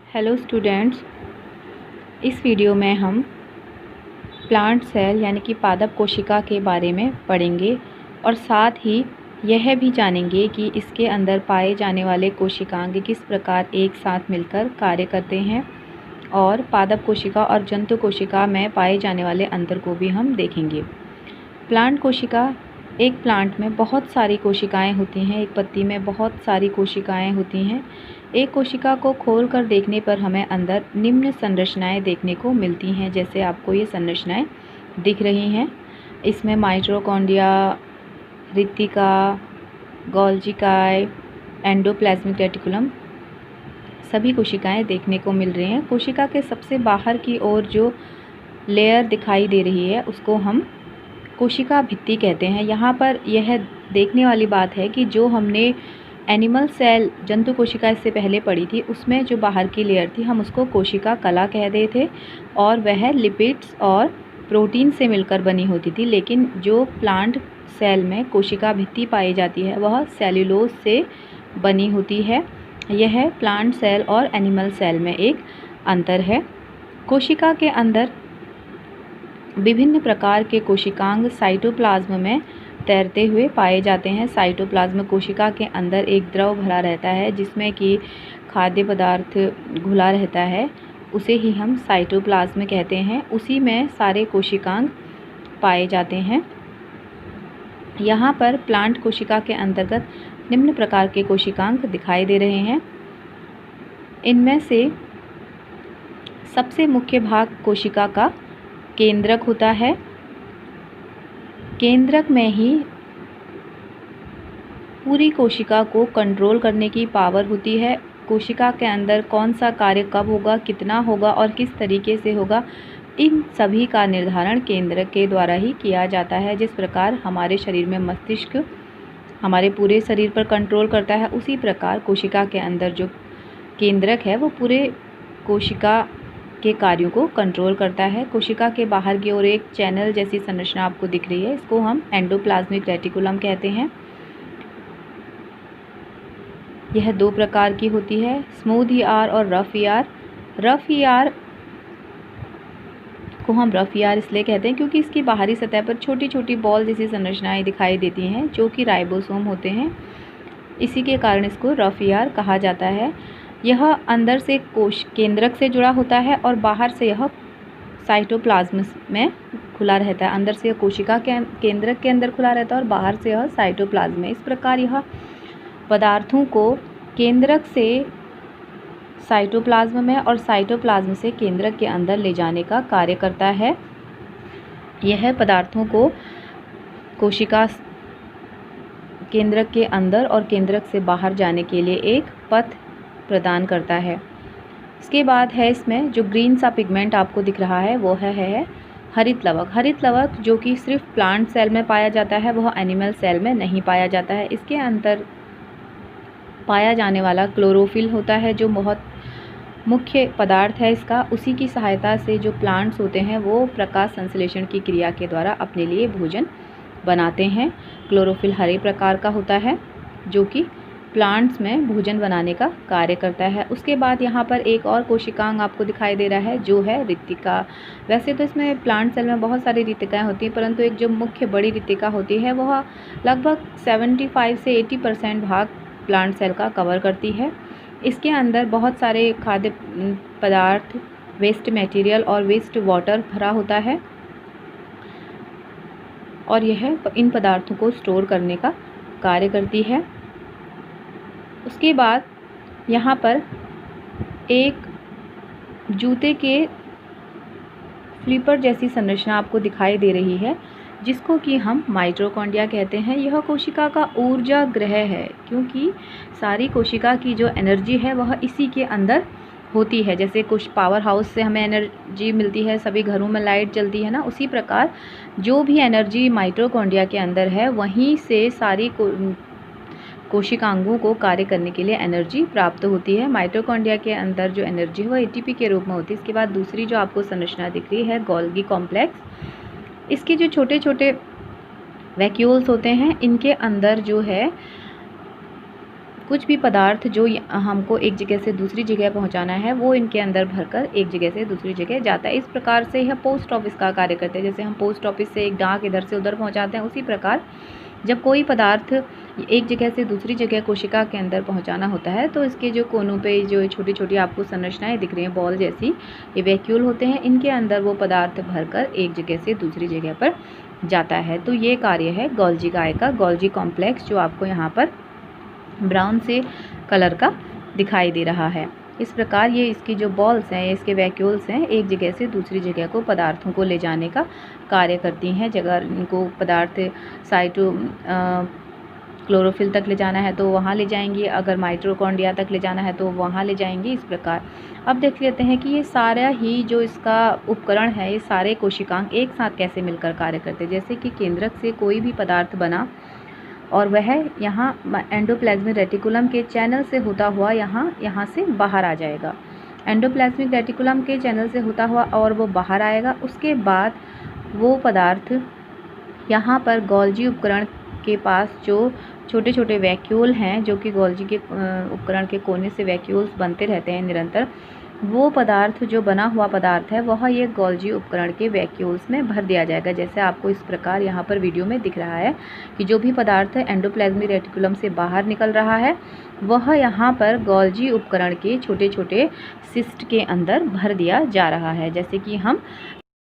Hello students, इस video में हम प्लांट सेल यानी कि पादप कोशिका के बारे में पढ़ेंगे और साथ ही यह भी जानेंगे कि इसके अंदर पाए जाने वाले कोशिकांग किस प्रकार एक साथ मिलकर कार्य करते हैं और पादप कोशिका और जंतु कोशिका में पाए जाने वाले अंतर को भी हम देखेंगे। प्लांट कोशिका, एक प्लांट में बहुत सारी कोशिकाएं होती हैं, एक पत्ती में बहुत सारी कोशिकाएं होती हैं। एक कोशिका को खोलकर देखने पर हमें अंदर निम्न संरचनाएं देखने को मिलती हैं, जैसे आपको ये संरचनाएं दिख रही हैं। इसमें माइटोकॉन्ड्रिया, रिक्तिका, गोल्गी काय, एंडोप्लाज्मिक रेटिकुलम सभी कोशिकाएं देखने को मिल रही हैं। कोशिका के सबसे बाहर की ओर जो लेयर दिखाई दे रही है उसको हम कोशिका भित्ति कहते हैं। यहाँ पर यह देखने वाली बात है कि जो हमने एनिमल सेल जंतु कोशिका इससे पहले पढ़ी थी, उसमें जो बाहर की लेयर थी हम उसको कोशिका कला कह रहे थे और वह लिपिड्स और प्रोटीन से मिलकर बनी होती थी। लेकिन जो प्लांट सेल में कोशिका भित्ति पाई जाती है वह सेल्यूलोज से बनी होती है। यह प्लांट सेल और एनिमल सेल में एक अंतर है। कोशिका के अंदर विभिन्न प्रकार के कोशिकांग साइटोप्लाज्म में तैरते हुए पाए जाते हैं। साइटोप्लाज्म कोशिका के अंदर एक द्रव भरा रहता है जिसमें कि खाद्य पदार्थ घुला रहता है, उसे ही हम साइटोप्लाज्म कहते हैं। उसी में सारे कोशिकांग पाए जाते हैं। यहाँ पर प्लांट कोशिका के अंतर्गत निम्न प्रकार के कोशिकांग दिखाई दे रहे हैं। इनमें से सबसे मुख्य भाग कोशिका का केंद्रक होता है। केंद्रक में ही पूरी कोशिका को कंट्रोल करने की पावर होती है। कोशिका के अंदर कौन सा कार्य कब होगा, कितना होगा और किस तरीके से होगा, इन सभी का निर्धारण केंद्रक के द्वारा ही किया जाता है। जिस प्रकार हमारे शरीर में मस्तिष्क हमारे पूरे शरीर पर कंट्रोल करता है, उसी प्रकार कोशिका के अंदर जो केंद्रक है वो पूरे कोशिका के कार्यों को कंट्रोल करता है। कोशिका के बाहर की ओर एक चैनल जैसी संरचना आपको दिख रही है, इसको हम एंडोप्लाज्मिक रेटिकुलम कहते हैं। यह दो प्रकार की होती है, स्मूथ ईआर और रफ ईआर। रफ ईआर को हम रफ ईआर इसलिए कहते हैं क्योंकि इसकी बाहरी सतह पर छोटी छोटी बॉल जैसी संरचनाएं दिखाई देती हैं जो कि राइबोसोम होते हैं। इसी के कारण इसको रफ ईआर कहा जाता है। यह अंदर से कोश केंद्रक से जुड़ा होता है और बाहर से यह साइटोप्लाज्म में खुला रहता है। अंदर से यह कोशिका के केंद्रक के अंदर खुला रहता है और बाहर से यह साइटोप्लाज्म में। इस प्रकार यह पदार्थों को केंद्रक से साइटोप्लाज्म में और साइटोप्लाज्म से केंद्रक के अंदर ले जाने का कार्य करता है। यह पदार्थों को कोशिका केंद्रक के अंदर और केंद्रक से बाहर जाने के लिए एक पथ प्रदान करता है। इसके बाद है इसमें जो ग्रीन सा पिगमेंट आपको दिख रहा है वो है हरित लवक। हरित लवक जो कि सिर्फ प्लांट सेल में पाया जाता है, वह एनिमल सेल में नहीं पाया जाता है। इसके अंदर पाया जाने वाला क्लोरोफिल होता है जो बहुत मुख्य पदार्थ है इसका। उसी की सहायता से जो प्लांट्स होते हैं वो प्रकाश संश्लेषण की क्रिया के द्वारा अपने लिए भोजन बनाते हैं। क्लोरोफिल हरे प्रकार का होता है जो कि प्लांट्स में भोजन बनाने का कार्य करता है। उसके बाद यहाँ पर एक और कोशिकांग आपको दिखाई दे रहा है जो है रिक्तिका। वैसे तो इसमें प्लांट सेल में बहुत सारी रिक्तिकाएँ होती हैं, परंतु एक जो मुख्य बड़ी रिक्तिका होती है वह लगभग 75 से 80% भाग प्लांट सेल का कवर करती है। इसके अंदर बहुत सारे खाद्य पदार्थ, वेस्ट मटेरियल और वेस्ट वाटर भरा होता है और यह इन पदार्थों को स्टोर करने का कार्य करती है। उसके बाद यहाँ पर एक जूते के फ्लिपर जैसी संरचना आपको दिखाई दे रही है जिसको कि हम माइटोकॉन्ड्रिया कहते हैं। यह कोशिका का ऊर्जा ग्रह है क्योंकि सारी कोशिका की जो एनर्जी है वह इसी के अंदर होती है। जैसे कुछ पावर हाउस से हमें एनर्जी मिलती है, सभी घरों में लाइट जलती है ना, उसी प्रकार जो भी एनर्जी माइटोकॉन्ड्रिया के अंदर है वहीं से सारी कोशिकांगों को कार्य करने के लिए एनर्जी प्राप्त होती है। माइटोकॉन्ड्रिया के अंदर जो एनर्जी है वो एटीपी के रूप में होती है। इसके बाद दूसरी जो आपको संरचना दिख रही है गोल्गी कॉम्प्लेक्स, इसके जो छोटे छोटे वैक्यूल्स होते हैं इनके अंदर जो है कुछ भी पदार्थ जो हमको एक जगह से दूसरी जगह पहुंचाना है वो इनके अंदर भरकर एक जगह से दूसरी जगह जाता है। इस प्रकार से यह पोस्ट ऑफिस का कार्य करते हैं। जैसे हम पोस्ट ऑफिस से एक डाक इधर से उधर पहुंचाते हैं, उसी प्रकार जब कोई पदार्थ एक जगह से दूसरी जगह कोशिका के अंदर पहुंचाना होता है तो इसके जो कोनों पे जो छोटी छोटी आपको संरचनाएं दिख रही हैं बॉल जैसी, ये वैक्यूल होते हैं। इनके अंदर वो पदार्थ भरकर एक जगह से दूसरी जगह पर जाता है। तो ये कार्य है गोल्जी काय का। गोल्जी कॉम्प्लेक्स जो आपको यहाँ पर ब्राउन से कलर का दिखाई दे रहा है। इस प्रकार ये इसकी जो बॉल्स हैं, इसके वैक्यूल्स हैं, एक जगह से दूसरी जगह को पदार्थों को ले जाने का कार्य करती हैं। जगह इनको पदार्थ साइटो क्लोरोफिल तक ले जाना है तो वहाँ ले जाएंगी, अगर माइटोकॉन्ड्रिया तक ले जाना है तो वहाँ ले जाएंगी। इस प्रकार अब देख लेते हैं कि ये सारा ही जो इसका उपकरण है, ये सारे कोशिकांग एक साथ कैसे मिलकर कार्य करते हैं। जैसे कि केंद्रक से कोई भी पदार्थ बना और वह यहाँ एंडोप्लाज्मिक रेटिकुलम के चैनल से होता हुआ यहाँ से बाहर आ जाएगा। एंडोप्लाज्मिक रेटिकुलम के चैनल से होता हुआ और वो बाहर आएगा। उसके बाद वो पदार्थ यहाँ पर गोल्जी उपकरण के पास जो छोटे छोटे वैक्यूल हैं, जो कि गोल्जी के उपकरण के कोने से वैक्यूल्स बनते रहते हैं निरंतर, वो पदार्थ जो बना हुआ पदार्थ है वह ये गोल्जी उपकरण के वैक्यूल्स में भर दिया जाएगा। जैसे आपको इस प्रकार यहाँ पर वीडियो में दिख रहा है कि जो भी पदार्थ एंडोप्लाज्मिक रेटिकुलम से बाहर निकल रहा है वह यहाँ पर गोल्जी उपकरण के छोटे छोटे सिस्ट के अंदर भर दिया जा रहा है। जैसे कि हम